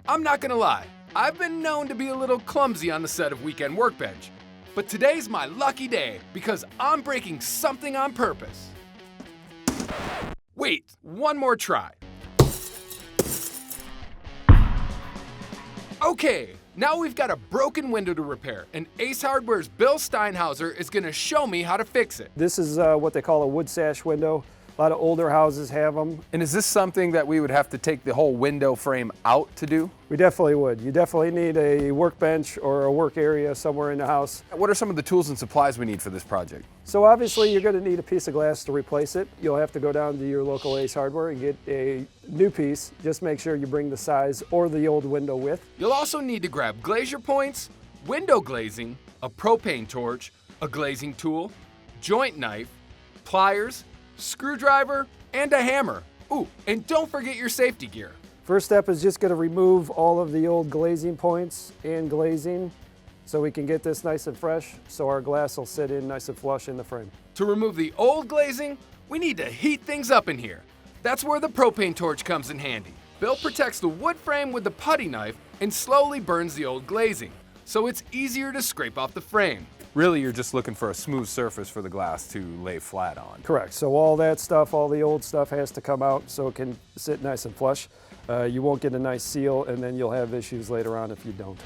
I'm not gonna lie, I've been known to be a little clumsy on the set of Weekend Workbench. But today's my lucky day because I'm breaking something on purpose. Wait, one more try. Okay, now we've got a broken window to repair, and Ace Hardware's Bill Steinhouser is gonna show me how to fix it. This is what they call a wood sash window. A lot of older houses have them. And is this something that we would have to take the whole window frame out to do? We definitely would. You definitely need a workbench or a work area somewhere in the house. What are some of the tools and supplies we need for this project? So obviously you're going to need a piece of glass to replace it. You'll have to go down to your local Ace Hardware and get a new piece. Just make sure you bring the size or the old window width. You'll also need to grab glazier points, window glazing, a propane torch, a glazing tool, joint knife, pliers, screwdriver, and a hammer. Ooh, and don't forget your safety gear. First step is just going to remove all of the old glazing points and glazing so we can get this nice and fresh so our glass will sit in nice and flush in the frame. To remove the old glazing, we need to heat things up in here. That's where the propane torch comes in handy. Bill protects the wood frame with the putty knife and slowly burns the old glazing, so it's easier to scrape off the frame. Really, you're just looking for a smooth surface for the glass to lay flat on. Correct. So all that stuff, all the old stuff has to come out so it can sit nice and flush. You won't get a nice seal, and then you'll have issues later on if you don't.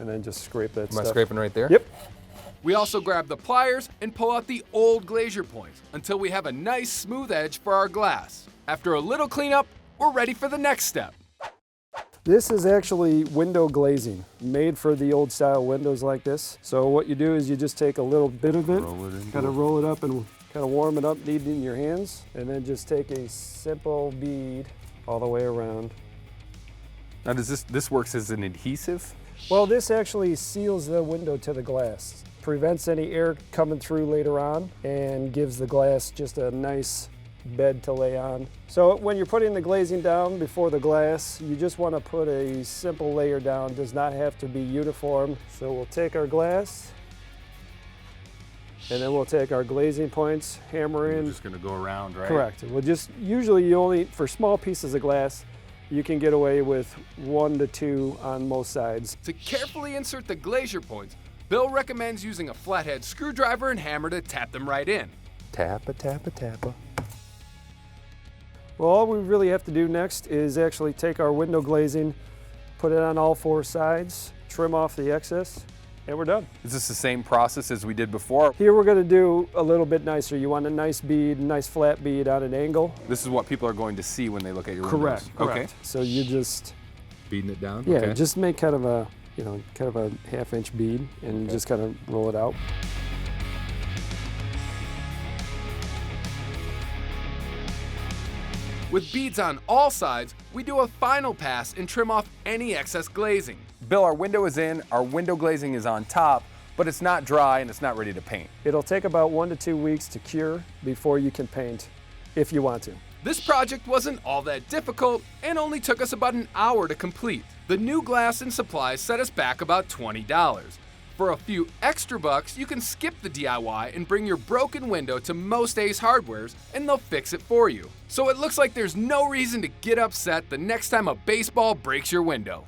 And then just scrape that stuff. Am I scraping right there? Yep. We also grab the pliers and pull out the old glazier points until we have a nice smooth edge for our glass. After a little cleanup, we're ready for the next step. This is actually window glazing, made for the old style windows like this. So what you do is you just take a little bit of it, kind of roll it up and kind of warm it up, knead it in your hands, and then just take a simple bead all the way around. Now does this works as an adhesive? Well, this actually seals the window to the glass, prevents any air coming through later on, and gives the glass just a nice bed to lay on. So when you're putting the glazing down before the glass, you just want to put a simple layer down. It does not have to be uniform. So we'll take our glass, and then we'll take our glazing points, hammer in. We're just going to go around, right? Correct. We'll just, usually you only, for small pieces of glass, you can get away with 1 to 2 on most sides. To carefully insert the glazier points, Bill recommends using a flathead screwdriver and hammer to tap them right in. Tappa, tappa, tappa. Well, all we really have to do next is actually take our window glazing, put it on all 4 sides, trim off the excess, and we're done. Is this the same process as we did before? Here we're going to do a little bit nicer. You want a nice bead, nice flat bead on an angle. This is what people are going to see when they look at your Correct. windows. Correct. Okay. So you just Beading it down? yeah, Okay. just make kind of a half-inch bead and just kind of roll it out. With beads on all sides, we do a final pass and trim off any excess glazing. Bill, our window is in, our window glazing is on top, but it's not dry and it's not ready to paint. It'll take about 1 to 2 weeks to cure before you can paint, if you want to. This project wasn't all that difficult and only took us about an hour to complete. The new glass and supplies set us back about $20. For a few extra bucks, you can skip the DIY and bring your broken window to most Ace Hardwares and they'll fix it for you. So it looks like there's no reason to get upset the next time a baseball breaks your window.